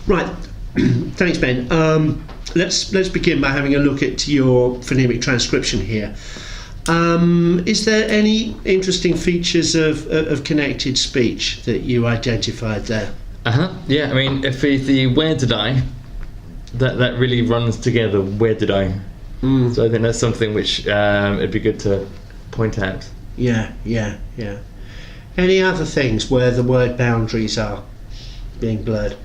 Right. Thanks, Ben. Let's begin by having a look at your phonemic transcription here. Is there any interesting features of connected speech that you identified there? Yeah, I mean, if the where did I, that really runs together. Where did I? So I think that's something which it'd be good to point out. Yeah. Any other things where the word boundaries are being blurred?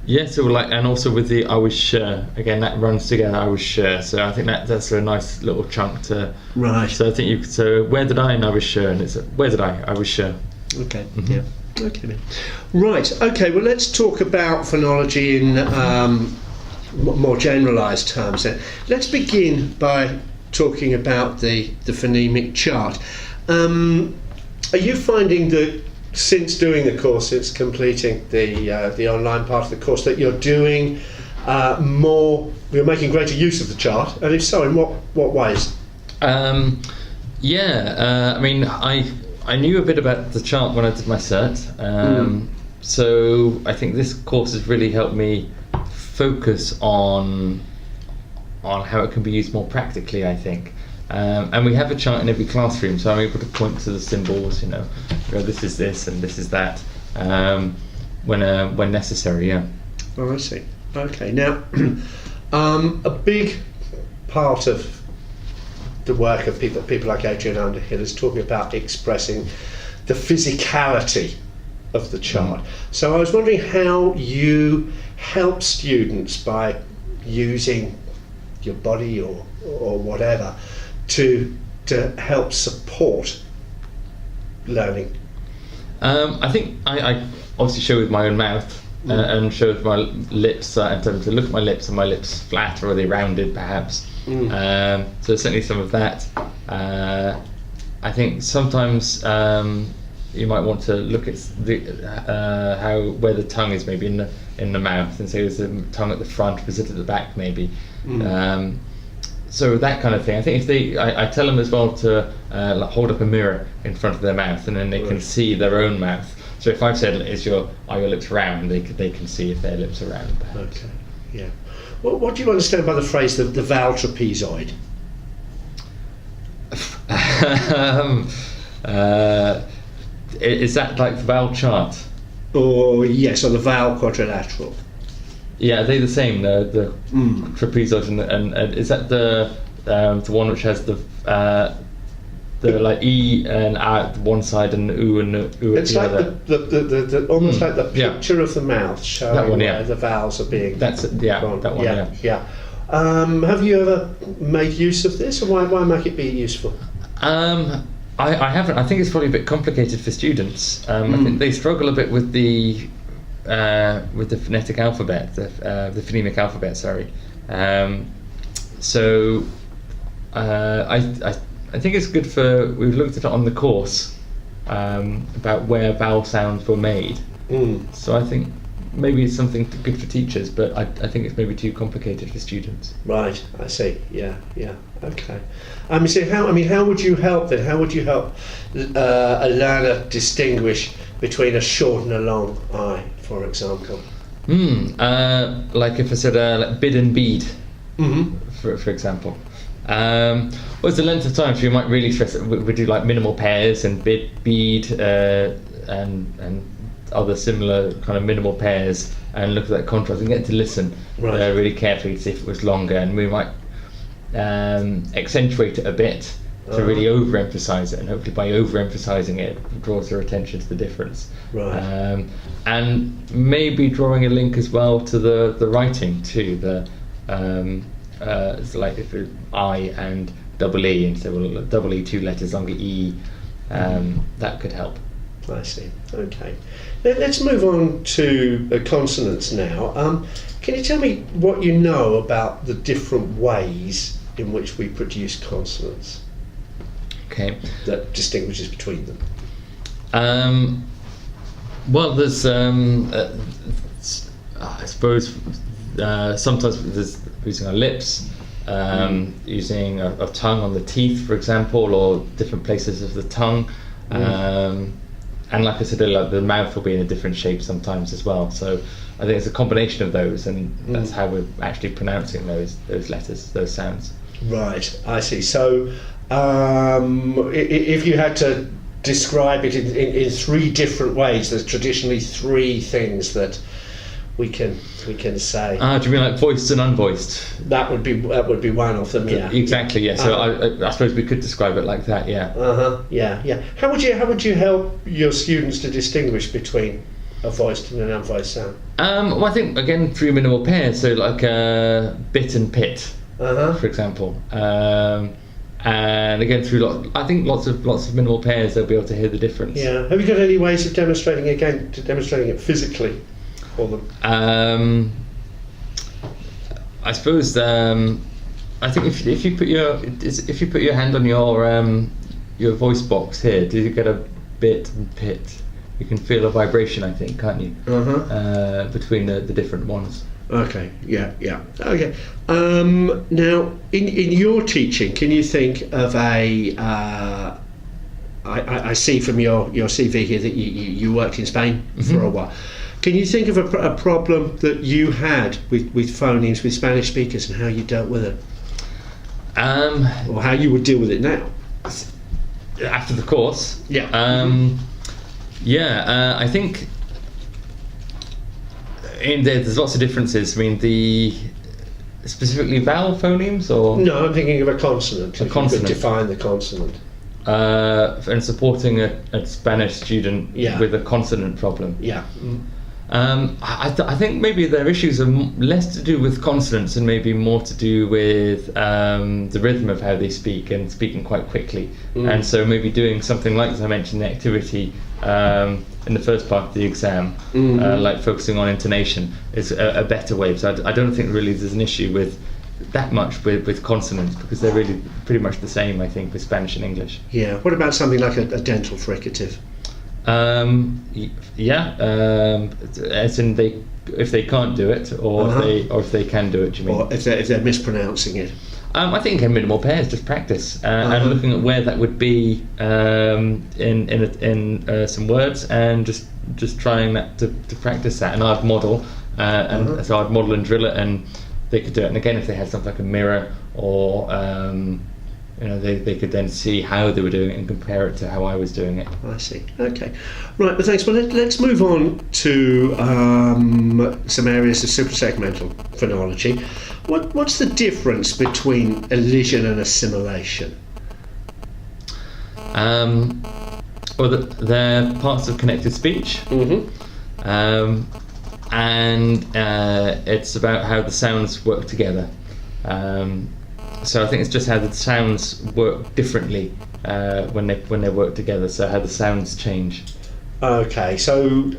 Yeah, so and also with the I was sure, again that runs together. I was sure, so I think that's a nice little chunk to. Right. So I think so where did I and I was sure, and it's where did I was sure. Okay. Yeah. Okay. Then. Right. Okay. Well, let's talk about phonology in more generalised terms. Then let's begin by talking about the phonemic chart. Are you finding that since doing the course, since completing the online part of the course, that you're doing you're making greater use of the chart, and if so, in what ways? I mean, I knew a bit about the chart when I did my cert, so I think this course has really helped me focus on how it can be used more practically, I think. And we have a chart in every classroom, so I'm able to point to the symbols, this is this and this is that, when necessary, yeah. Oh, I see. Okay, now, a big part of the work of people like Adrian Underhill is talking about expressing the physicality of the chart. So I was wondering how you help students by using your body or whatever to help support learning. I think I obviously show with my own mouth and show with my lips, in terms of look at my lips, are my lips flat or are they rounded perhaps? So certainly some of that. I think sometimes you might want to look at where the tongue is maybe in the mouth, and say there's the tongue at the front, was it at the back maybe? So that kind of thing. I think if I tell them as well to hold up a mirror in front of their mouth, and then they can see their own mouth. So if I've said, are your lips round? They can see if their lips are round. Perhaps. Okay. Yeah. What do you understand by the phrase the vowel trapezoid? Is that like the vowel chart? Or yes, or the vowel quadrilateral. Yeah, are they the same? The trapezoid and is that the one which has the like E and A at one side and U and U at it's the like other? the almost like the picture of the mouth showing where the vowels are being. That's it. Yeah, gone. That one. Yeah. Have you ever made use of this, or why make it be useful? I haven't. I think it's probably a bit complicated for students. I think they struggle a bit with the phonetic alphabet, the phonemic alphabet. Sorry. So I think it's good for. We've looked at it on the course about where vowel sounds were made. So I think maybe it's something good for teachers, but I think it's maybe too complicated for students. Right, I see. Yeah. Okay. So how would you help then? How would you help a learner distinguish between a short and a long I, for example? Like if I said like bid and bead, for example. What's the length of time? So you might really stress it. We do like minimal pairs and bid, bead, and other similar kind of minimal pairs, and look at that contrast and get to listen really carefully to see if it was longer, and we might accentuate it a bit to really overemphasize it, and hopefully by overemphasizing it draws their attention to the difference. And maybe drawing a link as well to the writing too. It's like if it I and double E, and so well, double E 2 letters longer E, that could help. I see. Okay. Let's move on to consonants now. Can you tell me what you know about the different ways in which we produce consonants? Okay. That distinguishes between them. Well, there's I suppose sometimes there's using our lips, using a tongue on the teeth, for example, or different places of the tongue. And like I said earlier, the mouth will be in a different shape sometimes as well. So I think it's a combination of those, and that's how we're actually pronouncing those letters, those sounds. Right, I see. So if you had to describe it in three different ways, there's traditionally three things that we can say. Do you mean like voiced and unvoiced? That would be one of them. Yeah. Exactly. Yeah. So I suppose we could describe it like that. Yeah. Yeah. How would you help your students to distinguish between a voiced and an unvoiced sound? Well, I think again through minimal pairs. So like bit and pit, for example. And again through lots of minimal pairs, they'll be able to hear the difference. Yeah. Have you got any ways of demonstrating it physically for them? I suppose I think if you put your hand on your voice box here, do you get a bit and pit? You can feel a vibration, I think, can't you? Between the different ones. Okay. Yeah. Okay. Now, in your teaching, can you think of a? I see from your CV here that you worked in Spain for a while. Can you think of a problem that you had with phonemes with Spanish speakers and how you dealt with it? Or how you would deal with it now? After the course? Yeah. I think there's lots of differences. I mean, specifically vowel phonemes, or? No, I'm thinking of a consonant. A consonant. You could define the consonant. And supporting a Spanish student with a consonant problem. Yeah. I think maybe their issues are less to do with consonants and maybe more to do with the rhythm of how they speak and speaking quite quickly. And so maybe doing something like, as I mentioned, the activity in the first part of the exam, like focusing on intonation, is a better way. So I don't think really there's an issue with that much with consonants, because they're really pretty much the same, I think, with Spanish and English. Yeah. What about something like a dental fricative? As in if they can't do it, or if they can do it, do you mean? Or if they're mispronouncing it? I think in minimal pairs, just practice and looking at where that would be in some words, and just trying that to practice that. And I'd model, so I'd model and drill it, and they could do it. And again, if they had something like a mirror, or they could then see how they were doing it and compare it to how I was doing it. I see. Okay. Right, well, thanks. Well, let's move on to some areas of suprasegmental phonology. What's the difference between elision and assimilation? Well, they're parts of connected speech. And it's about how the sounds work together. So I think it's just how the sounds work differently when they work together. So how the sounds change. Okay. So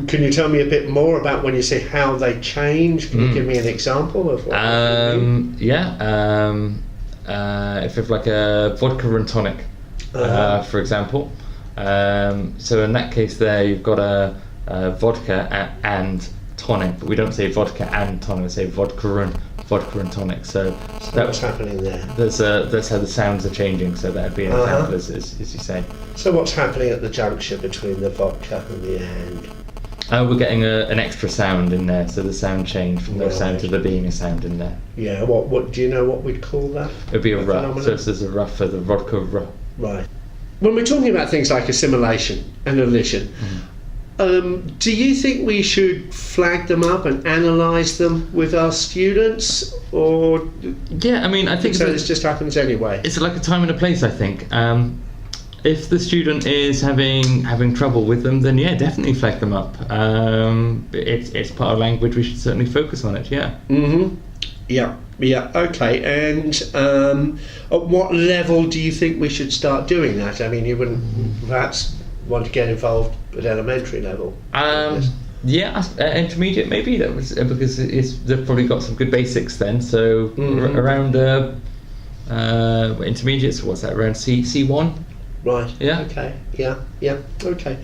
can you tell me a bit more about when you say how they change? Can you give me an example of what? If it's like a vodka and tonic, for example. So in that case, there you've got a vodka and tonic, but we don't say vodka and tonic. We say vodka and tonic. So what's happening there? That's how the sounds are changing. So that'd be an example, as you say. So what's happening at the juncture between the vodka and the and? We're getting an extra sound in there, so the sound changed from no sound to there being a sound in there. Yeah. What do you know what we'd call that? It'd be a rough. So there's a rough for the vodka rough. Right. When we're talking about things like assimilation and elision, do you think we should flag them up and analyse them with our students, or? Yeah, I mean, I think so. This just happens anyway. It's like a time and a place, I think. If the student is having trouble with them, then yeah, definitely flag them up. It's part of language. We should certainly focus on it. Yeah. Yeah. Okay. And at what level do you think we should start doing that? I mean, you wouldn't perhaps want to get involved at elementary level. Intermediate maybe. That was because they've probably got some good basics then. So around intermediates. What's that? Around C1. Right. Yeah. Okay. Yeah. Okay.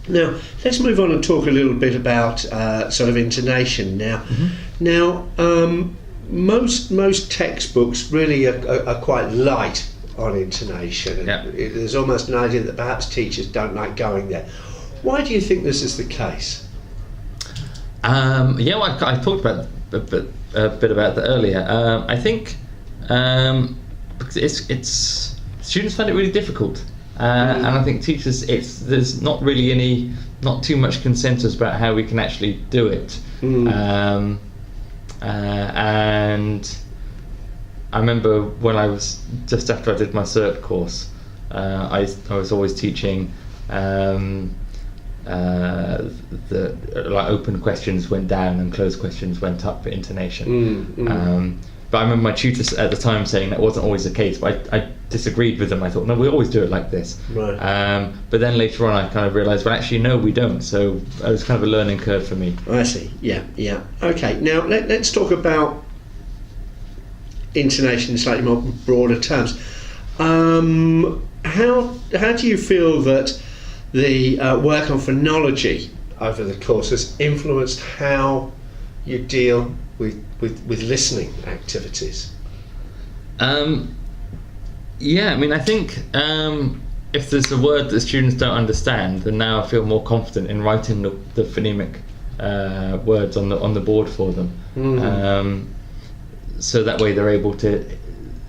Now let's move on and talk a little bit about sort of intonation. Now, Now, most textbooks really are quite light on intonation. And Yeah. there's almost an idea that perhaps teachers don't like going there. Why do you think this is the case? Yeah, well, I talked about a bit about that earlier. I think because it's students find it really difficult, and I think teachers there's not really not too much consensus about how we can actually do it. And I remember when I was just after I did my cert course, I was always teaching. The like open questions went down and closed questions went up for intonation. But I remember my tutor at the time saying that wasn't always the case, but I disagreed with them. I thought, no, we always do it like this. Right. But then later on I kind of realised, well, actually no, we don't. So it was kind of a learning curve for me. I see. Yeah. Okay. Now let's talk about intonation in slightly more broader terms. How do you feel that the work on phonology over the course has influenced how you deal with listening activities? Yeah, I mean, I think if there's a word that students don't understand, then now I feel more confident in writing the phonemic words on the board for them. So that way they're able to,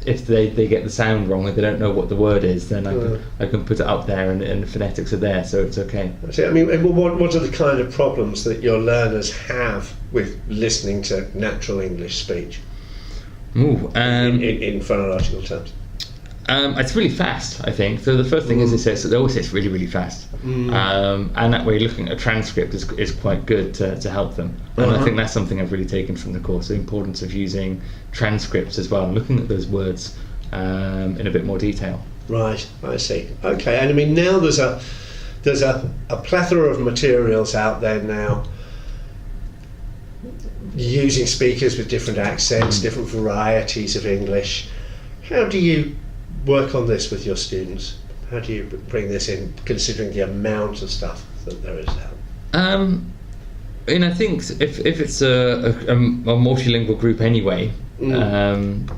if they get the sound wrong and they don't know what the word is, then I can put it up there and the phonetics are there, so it's okay. I mean, what are the kind of problems that your learners have with listening to natural English speech in phonological terms? It's really fast, I think. So the first thing is they always say it's really, really fast. And that way looking at a transcript is quite good to help them. And I think that's something I've really taken from the course, the importance of using transcripts as well, looking at those words in a bit more detail. Right, I see. Okay, and I mean now there's a plethora of materials out there now using speakers with different accents, different varieties of English. How do you work on this with your students? How do you bring this in, considering the amount of stuff that there is out? And I think if it's a multilingual group anyway, then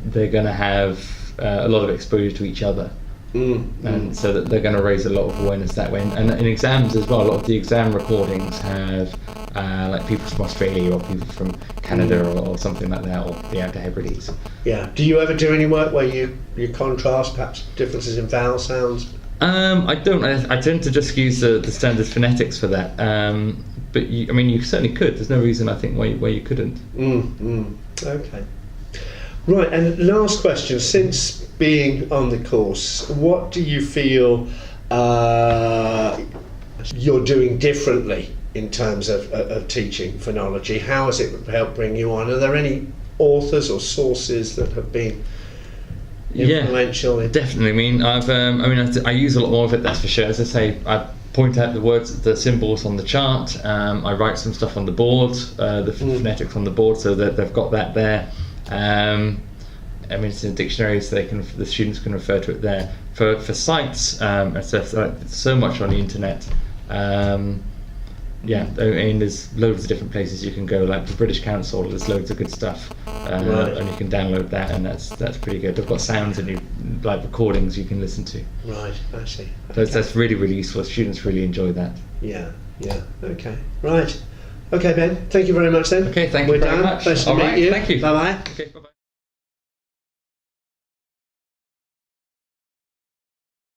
they're going to have a lot of exposure to each other, and so that they're going to raise a lot of awareness that way. And in exams as well, a lot of the exam recordings have like people from Australia or people from Canada or something like that, or the Outer Hebrides. Yeah. Do you ever do any work where you contrast perhaps differences in vowel sounds? I don't. I tend to just use the standard phonetics for that. But you certainly could. There's no reason I think why you couldn't. Okay. Right. And last question: since being on the course, what do you feel you're doing differently in terms of teaching phonology? How has it helped bring you on? Are there any authors or sources that have been influential? Yeah, definitely. I use a lot more of it, that's for sure. As I say, I point out the words, the symbols on the chart. I write some stuff on the board, the phonetics on the board, so that they've got that there. It's in a dictionary, so the students can refer to it there. For sites, so much on the internet. There's loads of different places you can go, like the British Council, there's loads of good stuff, and you can download that, and that's pretty good. They've got sounds and like recordings you can listen to. Right, I see. So that's really, really useful. Students really enjoy that. Yeah, okay. Right. Okay, Ben, thank you very much then. Okay, thank you very much. Pleasure to meet you. Thank you. Bye-bye. Okay, bye-bye.